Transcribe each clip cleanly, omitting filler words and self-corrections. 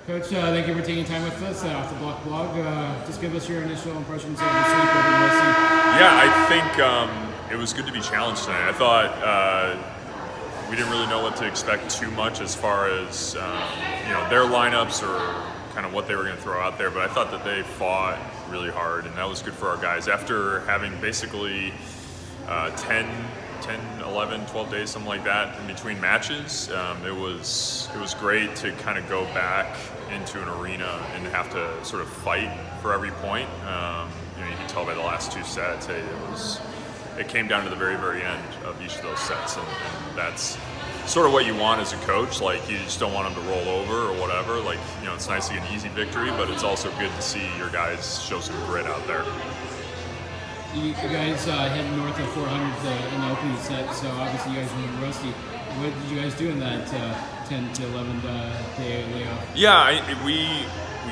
Coach, thank you for taking time with us off the Block blog. Just give us your initial impressions of the sleep over USC. Yeah, I think it was good to be challenged tonight. I thought we didn't really know what to expect too much as far as their lineups or kind of what they were going to throw out there, but I thought that they fought really hard, and that was good for our guys. After having basically 10, 11, 12 days, something like that, in between matches, it was great to kind of go back into an arena and have to sort of fight for every point. You can tell by the last two sets, it came down to the very, very end of each of those sets, and that's sort of what you want as a coach. Like, you just don't want them to roll over or whatever. Like, it's nice to get an easy victory, but it's also good to see your guys show some grit out there. You guys hit north of 400 in the opening set, so obviously you guys were rusty. What did you guys do in that 10 to 11 day layoff? Yeah, we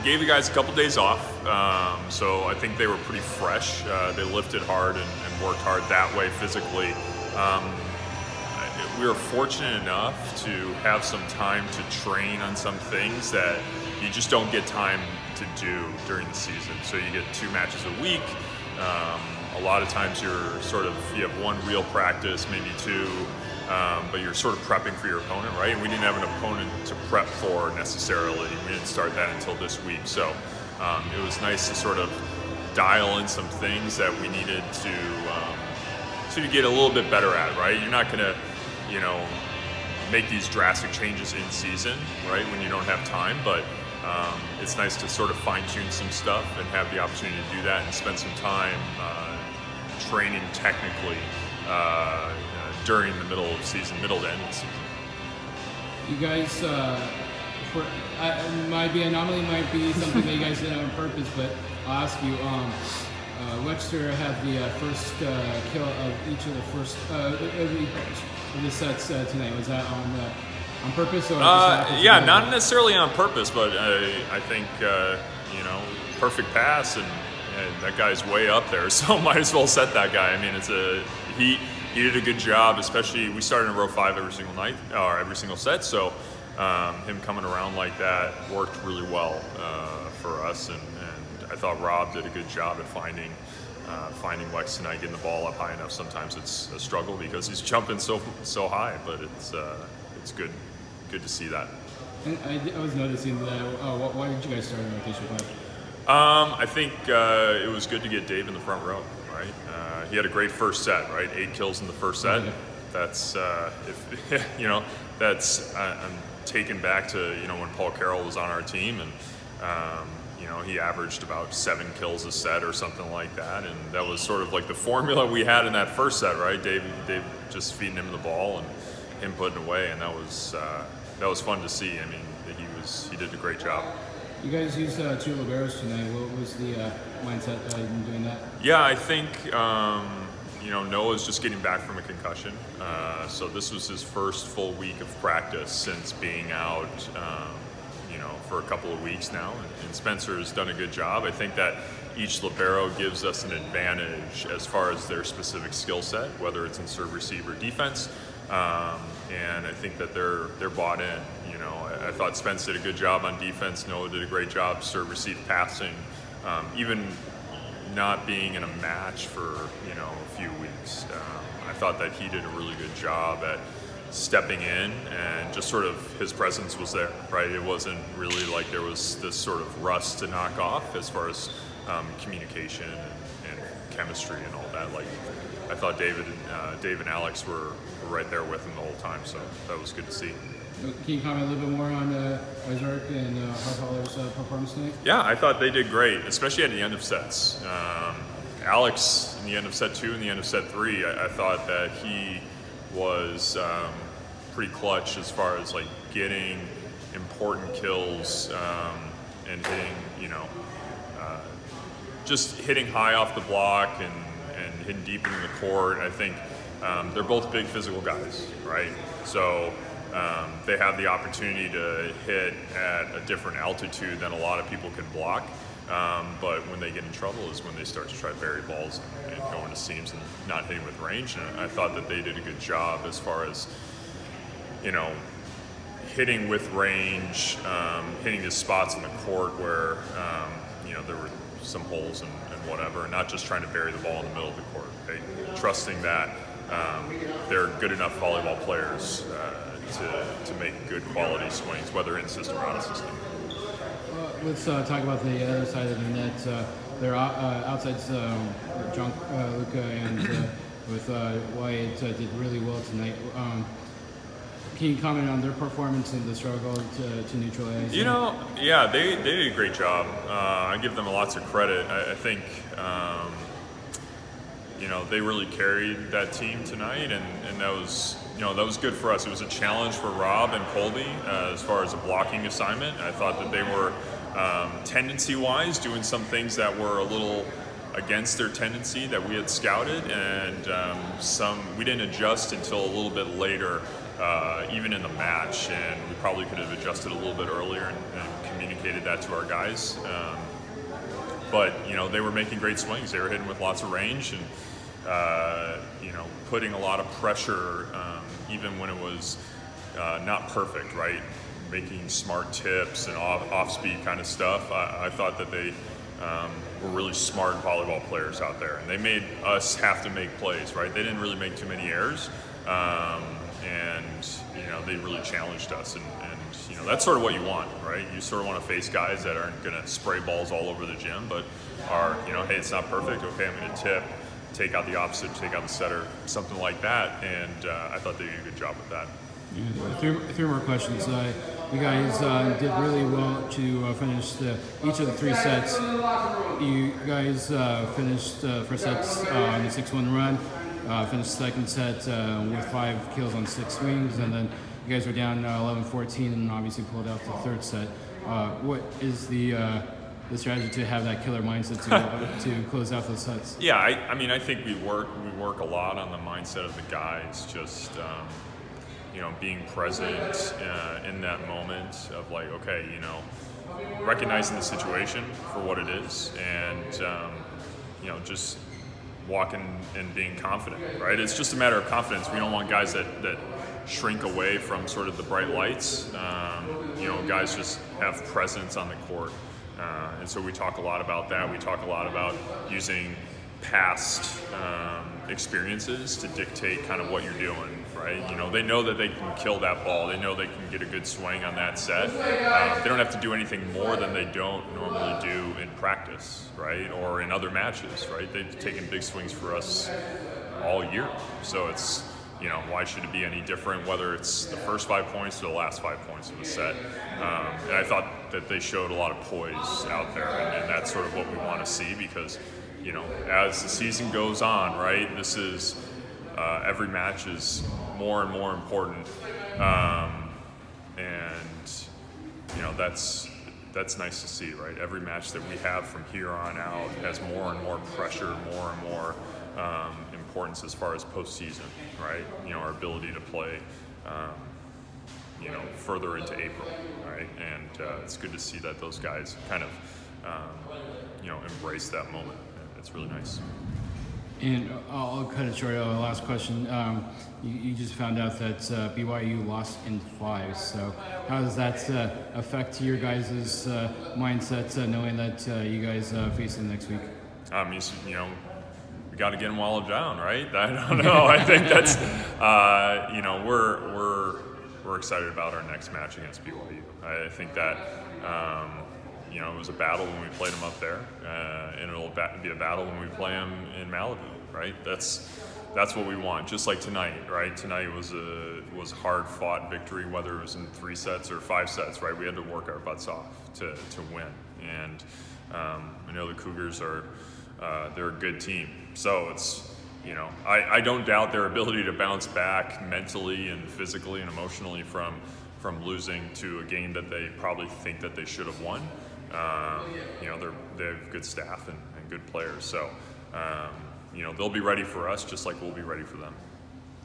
gave the guys a couple days off, so I think they were pretty fresh. They lifted hard and worked hard that way physically. We were fortunate enough to have some time to train on some things that you just don't get time to do during the season. So you get 2 matches a week. A lot of times you have one real practice, maybe 2, but you're sort of prepping for your opponent, right? And we didn't have an opponent to prep for necessarily. We didn't start that until this week. So it was nice to sort of dial in some things that we needed to get a little bit better at, right? You're not going to make these drastic changes in season, right, when you don't have time, but it's nice to sort of fine-tune some stuff and have the opportunity to do that and spend some time training technically during the middle of season, middle to end of the season. You guys, might be anomaly, might be something that you guys did on purpose, but I'll ask you, Webster had the first kill of each of the first of the sets tonight. Was that on purpose, or yeah, not necessarily on purpose, but I think perfect pass, and that guy's way up there, so might as well set that guy. I mean, he did a good job, especially we started in row 5 every single night or every single set, so him coming around like that worked really well for us, and I thought Rob did a good job at finding Wex tonight, getting the ball up high enough. Sometimes it's a struggle because he's jumping so high, but it's good to see that. And I was noticing that. Why did you guys start in rotation play? I think it was good to get Dave in the front row, right? He had a great first set, right? 8 kills in the first set. Okay. That's I'm taken back to when Paul Carroll was on our team, and he averaged about 7 kills a set or something like that, and that was sort of like the formula we had in that first set, right? Dave just feeding him the ball and him putting away, and that was fun to see. I mean, he did a great job. You guys used 2 liberos tonight. What was the mindset in doing that? Yeah, I think Noah's just getting back from a concussion, so this was his first full week of practice since being out for a couple of weeks now, and Spencer's done a good job. I think that each libero gives us an advantage as far as their specific skill set, whether it's in serve, receive, or defense, and I think that they're bought in. I thought Spence did a good job on defense. Noah did a great job serve, receive, passing, even not being in a match for a few weeks. I thought that he did a really good job at stepping in, and just sort of his presence was there, right? It wasn't really like there was this sort of rust to knock off as far as communication and chemistry and all that. Like, I thought Dave and Alex were right there with him the whole time, so that was good to see. Can you comment a little bit more on Ozark and Harthaller's performance tonight? Yeah, I thought they did great, especially at the end of sets. Alex, in the end of set 2 and the end of set 3, I thought that he was pretty clutch as far as like getting important kills and hitting, just hitting high off the block and hitting deep into the court. I think they're both big physical guys, right? So they have the opportunity to hit at a different altitude than a lot of people can block. But when they get in trouble is when they start to try to bury balls and go into seams and not hitting with range. And I thought that they did a good job as far as, hitting with range, hitting the spots in the court where you know, there were some holes and whatever, and not just trying to bury the ball in the middle of the court. Okay? Trusting that they're good enough volleyball players to make good quality swings, whether in system or out of system. Let's talk about the other side of the net. Their outsides, Luca and with Wyatt did really well tonight. Can you comment on their performance and the struggle to neutralize? You know, yeah, they did a great job. I give them lots of credit. I think, you know, they really carried that team tonight, and that was, you know, that was good for us. It was a challenge for Rob and Colby as far as a blocking assignment. I thought that they were tendency-wise doing some things that were a little against their tendency that we had scouted, and we didn't adjust until a little bit later. Even in the match, and we probably could have adjusted a little bit earlier and communicated that to our guys. But you know, they were making great swings. They were hitting with lots of range, and you know, putting a lot of pressure, even when it was not perfect. Right, making smart tips and off-speed kind of stuff. I thought that they were really smart volleyball players out there, and they made us have to make plays. Right, they didn't really make too many errors. And you know, they really challenged us, and you know, that's sort of what you want, right? You sort of want to face guys that aren't going to spray balls all over the gym, but are, you know, hey, it's not perfect. Okay, I'm going to tip, take out the opposite, take out the setter, something like that. And I thought they did a good job with that. Yeah, three more questions. You guys did really well to finish each of the 3 sets. You guys finished first sets on the 6-1 run. Finished second set with 5 kills on 6 swings, and then you guys were down 11-14 and obviously pulled out the third set. What is the strategy to have that killer mindset to close out those sets? Yeah, I mean, I think we work a lot on the mindset of the guys, just you know, being present in that moment of like, okay, you know, recognizing the situation for what it is, and you know, just walking and being confident, right? It's just a matter of confidence. We don't want guys that shrink away from sort of the bright lights. You know, guys just have presence on the court. And so we talk a lot about that. We talk a lot about using past experiences to dictate kind of what you're doing, right? You know, they know that they can kill that ball. They know they can get a good swing on that set. They don't have to do anything more than they don't normally do in practice, right? Or in other matches, right? They've taken big swings for us all year. So it's, you know, why should it be any different, whether it's the first 5 points or the last 5 points of the set? And I thought that they showed a lot of poise out there, and that's sort of what we want to see, because, you know, as the season goes on, right, this is, every match is more and more important, and, you know, that's nice to see, right? Every match that we have from here on out has more and more pressure, more and more importance as far as postseason, right? You know, our ability to play, you know, further into April, right? And it's good to see that those guys kind of, you know, embrace that moment. It's really nice. And I'll cut it short. Last question. You just found out that BYU lost in 5. So how does that affect your guys' mindset, knowing that you guys face them next week? You know, we got to get them wallowed down, right? I don't know. I think that's, you know, we're excited about our next match against BYU. I think that, you know, it was a battle when we played them up there, and it'll be a battle when we play them in Malibu, right? That's what we want. Just like tonight, right? Tonight was a hard-fought victory, whether it was in 3 sets or 5 sets, right? We had to work our butts off to win, and I know the Cougars are they're a good team, so it's, you know, I don't doubt their ability to bounce back mentally and physically and emotionally from losing to a game that they probably think that they should have won. You know, they have good staff and good players, so you know, they'll be ready for us just like we'll be ready for them.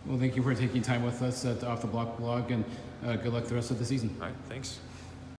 Well, thank you for taking time with us at the Off the Block blog, and good luck the rest of the season. All right, thanks.